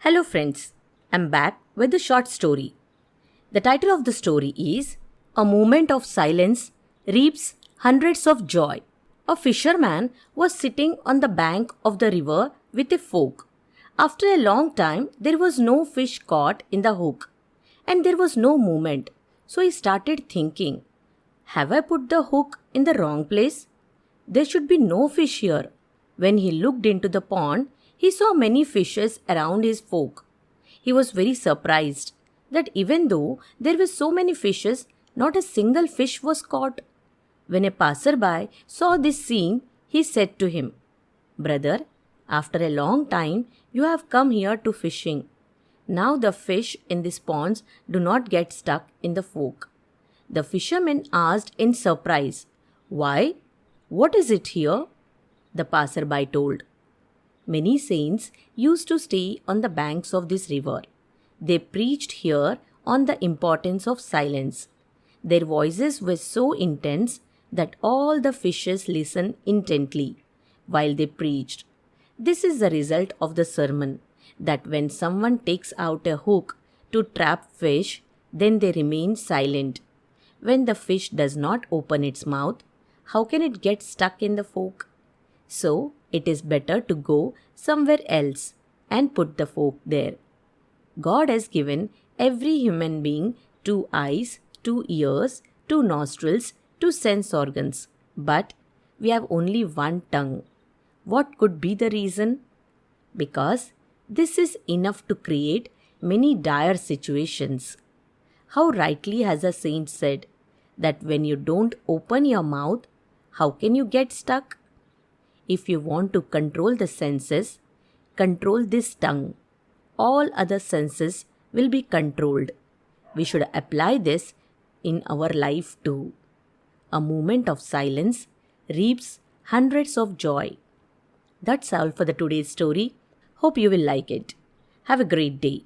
Hello friends, I'm back with a short story. The title of the story is A Moment of Silence Reaps Hundreds of Joy. A fisherman was sitting on the bank of the river with a fork. After a long time, there was no fish caught in the hook, and there was no movement. So he started thinking, have I put the hook in the wrong place? There should be no fish here. When he looked into the pond, he saw many fishes around his fork. He was very surprised that even though there were so many fishes, not a single fish was caught. When a passerby saw this scene, he said to him, Brother, after a long time you have come here to fishing. Now the fish in these ponds do not get stuck in the fork. The fisherman asked in surprise, Why? What is it here? The passerby told. Many saints used to stay on the banks of this river. They preached here on the importance of silence. Their voices were so intense that all the fishes listened intently while they preached. This is the result of the sermon, that when someone takes out a hook to trap fish, then they remain silent. When the fish does not open its mouth, how can it get stuck in the fork? So, it is better to go somewhere else and put the fork there. God has given every human being 2 eyes, 2 ears, 2 nostrils, 2 sense organs, but we have only one tongue. What could be the reason? Because this is enough to create many dire situations. How rightly has a saint said that when you don't open your mouth, how can you get stuck? If you want to control the senses, control this tongue. All other senses will be controlled. We should apply this in our life too. A moment of silence reaps hundreds of joy. That's all for the today's story. Hope you will like it. Have a great day.